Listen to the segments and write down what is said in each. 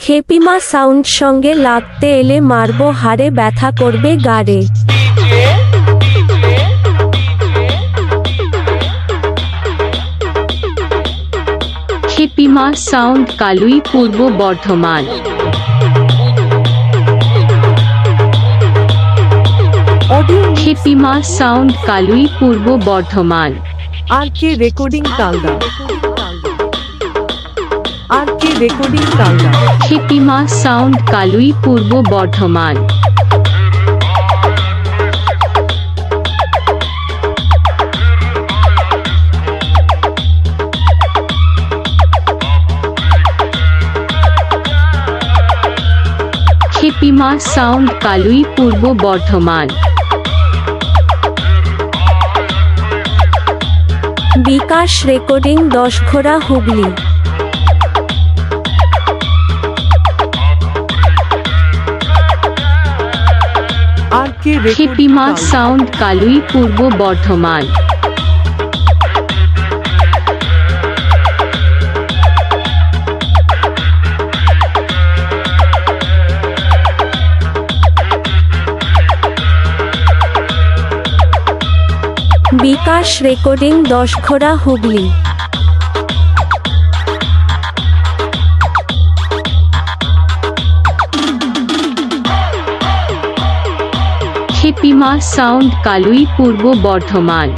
খেপিমা sound সঙ্গে লাগতে এলে মারবো হাড়ে, ব্যথা করবে গাড়ে। খেপিমা sound Kalui Purba Bardhaman. Khepima sound Kalui Purba Bardhaman. RK recording Talda. RK recording Talda. Khepima sound Kalui Purba Bardhaman. Khepima sound Kalui Purba Bardhaman. Bikash recording 10 ঘোড়া Hooghly. RK খেপিমা sound Kalui Purba Bardhaman. Bikash recording 10 ঘোড়া হুগলি। খেপিমা সাউন্ড কালুই পূর্ব বর্ধমান।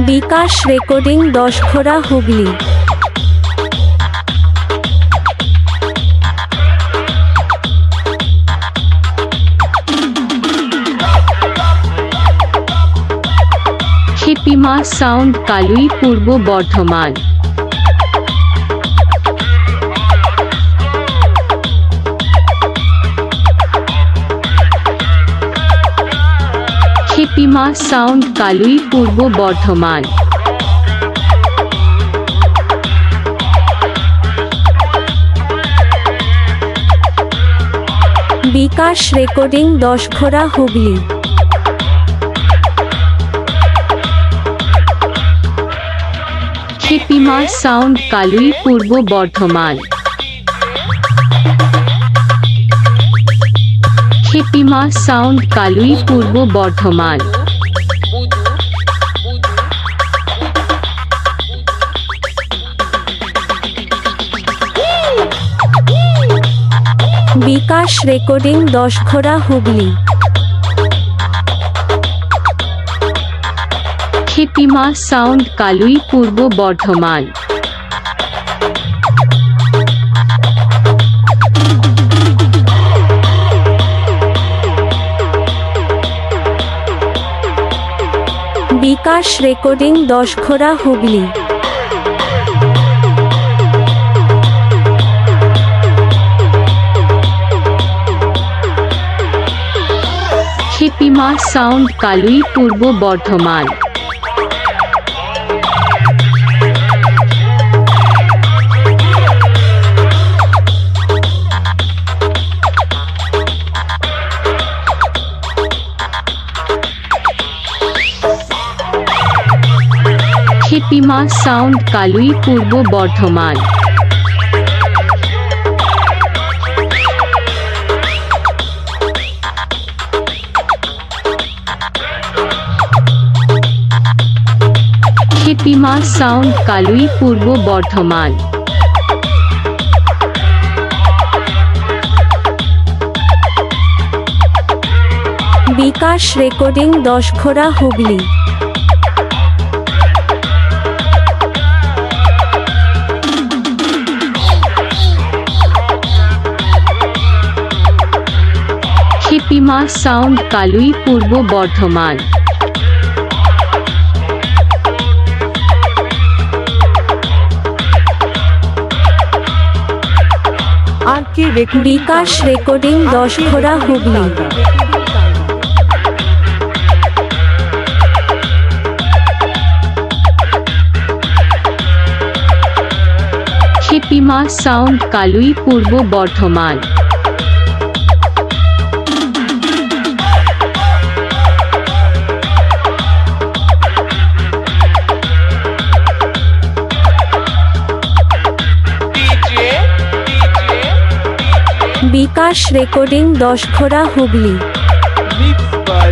বিকাশ রেকর্ডিং 10 ঘোড়া Hooghly. Khepima sound Kalui Purba Bardhaman. Khepima sound Kalui Purba Bardhaman. Bikash recording 10 ঘোড়া Hooghly. Khepima sound Kalui Purba Bardhaman. Khepima sound Kalui Purba Bardhaman. Bikash recording 10 ঘোড়া হুগলি। খেপিমা সাউন্ড কালুই পূর্ব বর্ধমান। বিকাশ রেকর্ডিং 10 ঘোড়া Hooghly. Khepima sound Kalui Purba Bardhaman. Khepima sound Kalui Purba Bardhaman. Khepima sound Kalui Purba Bardhaman. Bikash recording 10 ঘোড়া Hooghly. Khepima sound Kalui Purba Bardhaman. R K recording Bikash recording Dasghara Hooghly. Khepima sound Kalui Purba Bardhaman. Bikash recording Dasghara Hooghly. Mix by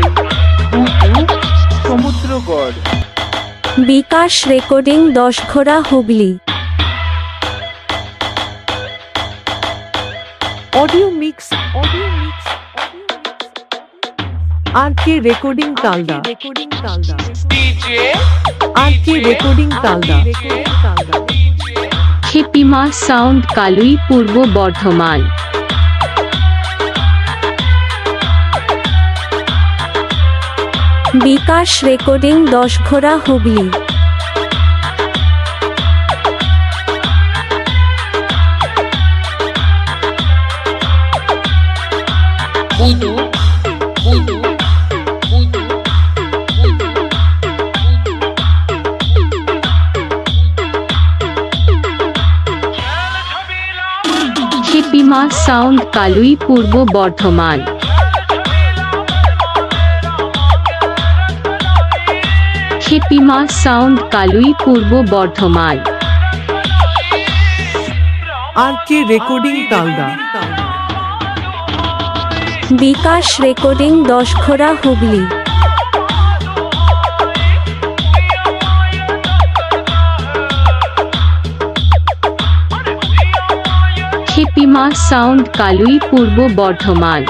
Samudragarh. Bikash recording Dasghara Hooghly. Audio mix R K recording Talda. R K recording Talda. Khepima sound Kalui Purba Bardhaman. Bikash recording Dasghara Hooghly. Khepima sound Kalui Purba Bardhaman. Khepima sound Kalui Purba Bardhaman. R K recording Talda. Bikash recording Dasghara Hooghly. Khepima sound Kalui Purba Bardhaman.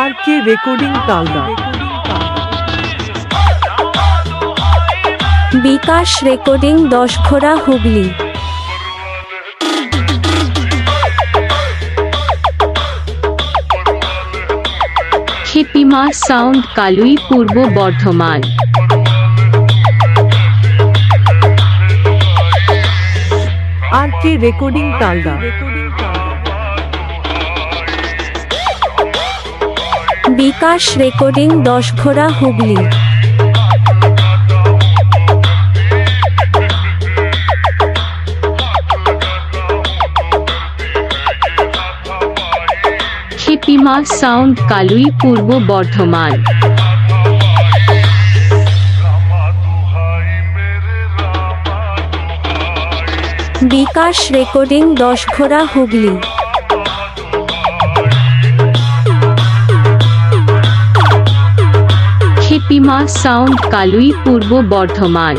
R K recording Talda. Bikash recording Dasghara Hooghly. Khepima sound Kalui Purba Bardhaman. R K recording Talda. Bikash recording Dasghara Hooghly. Khepima sound Kalui Purba Bardhaman. Bikash recording Dasghara Hooghly. Khepima sound Kalui Purba Bardhaman.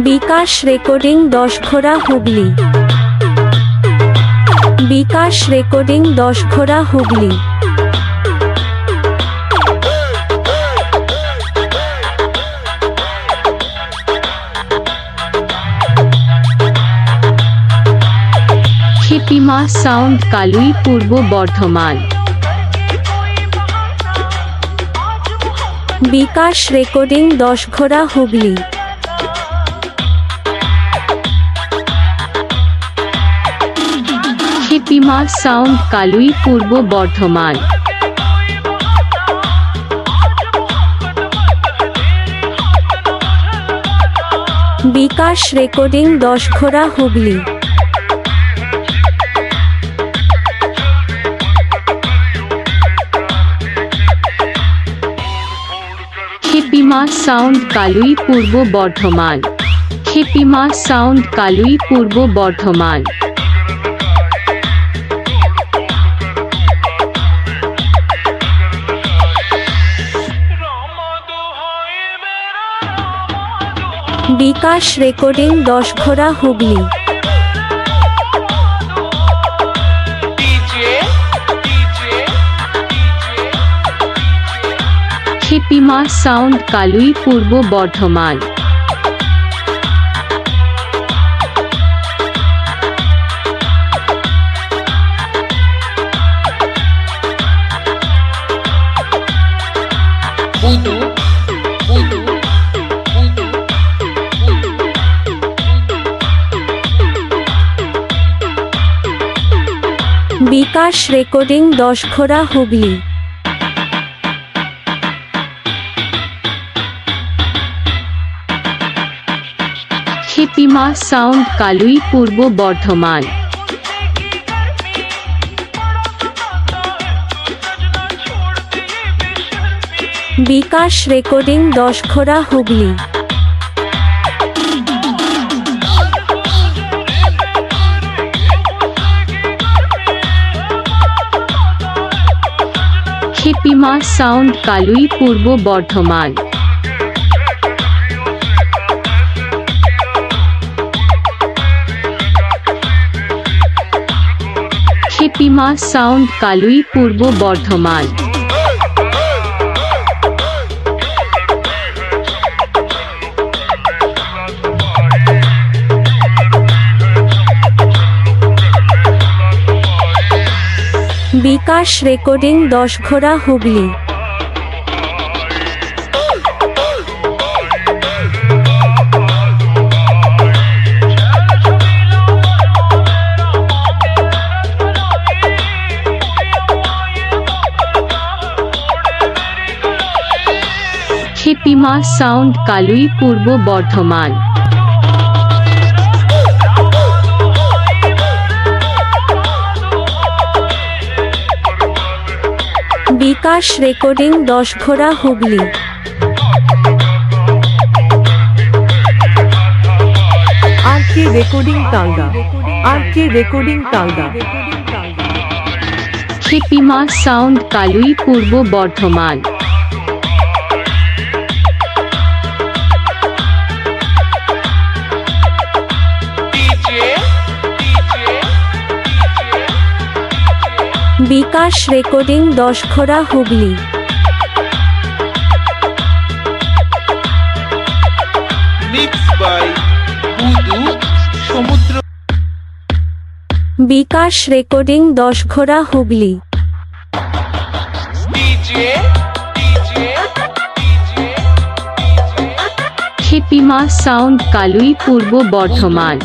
Bikash recording Dasghara Hooghly. BKash recording Dasghara Hooghly. Khepima sound Kalui Purba Bardhaman. Bikash recording Dasghara Hooghly. Khepima sound Kalui Purba Bardhaman. Bikash recording Dasghara Hooghly. Khepima sound Kalui Purba Bardhaman. Khepima sound Kalui Purba Bardhaman. Bikash recording Dasghara Hooghly. Khepima sound Kalui Purba Bardhaman. বুদু বুদু বুদু bKash recording 10 Hooghly. Khepima sound Kalui Purba Bardhaman. Bikash recording 10 Hooghly. Khepima sound Kalui Purba Bardhaman. Khepima sound Kalui Purba Bardhaman. Bikash recording 10 Hooghly. Khepima sound Kalui Purba Bardhaman. Bikash recording 10 Hooghly. R K recording Talda. R K recording Talda. Khepima sound Kalui Purba Bardhaman. Bikash recording 10 Hooghly. Mixed by বুদু সমুদ্র। বিকাশ recording 10 Hooghly. Khepima sound Kalui Purba Bardhaman.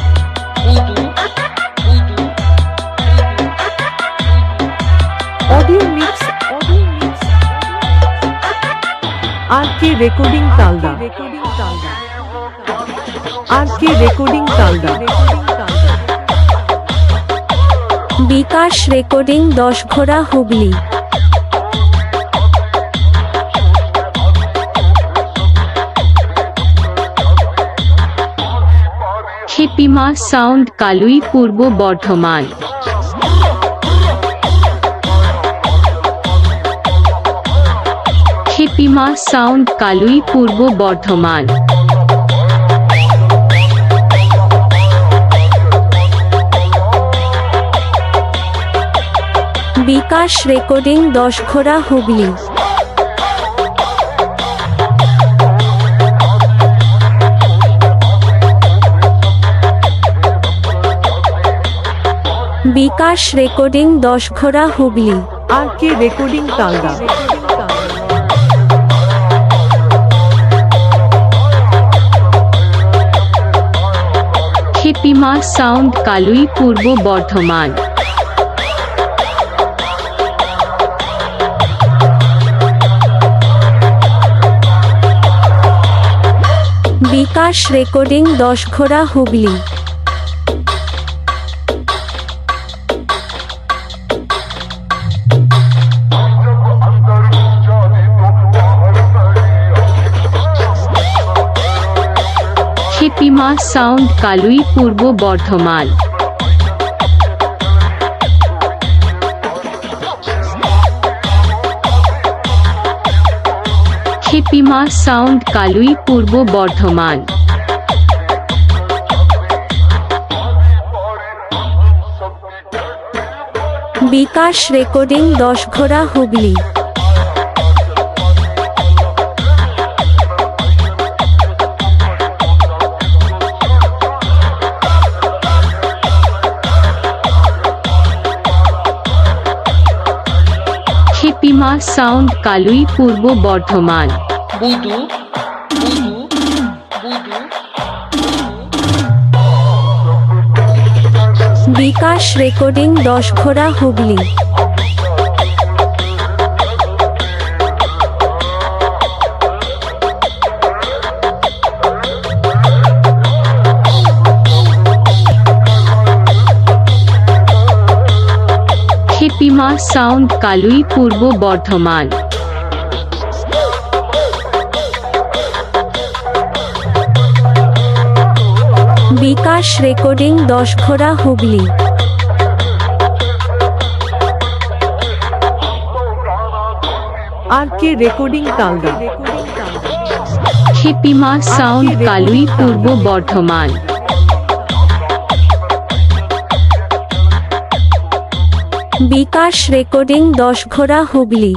Audio mix. R K recording Talda. R K recording Talda. Bikash recording 10 Hooghly. Khepima sound Kalui Purba Bardhaman. Khepima sound Kalui Purba Bardhaman. Bikash recording 10 Hooghly. বিকাশ recording 10 Hooghly. আর K recording Talda. Khepima sound Kalui Purba Bardhaman. Bikash recording 10 Hooghly. Khepima sound Kalui Purba Bardhaman. Khepima sound Kalui Purba Bardhaman. Bikash recording 10 Hooghly. Khepima sound Kalui Purba Bardhaman. বুদু বুদু বুদু বিকাশ recording 10 ঘোড়া Hooghly. Khepima sound Kalui Purba Bardhaman. Bikash recording 10 ঘোড়া হুগলি। আর K recording Talda. Khepima sound Kalui Purba Bardhaman. Bikash recording 10 ঘোড়া হুগলি।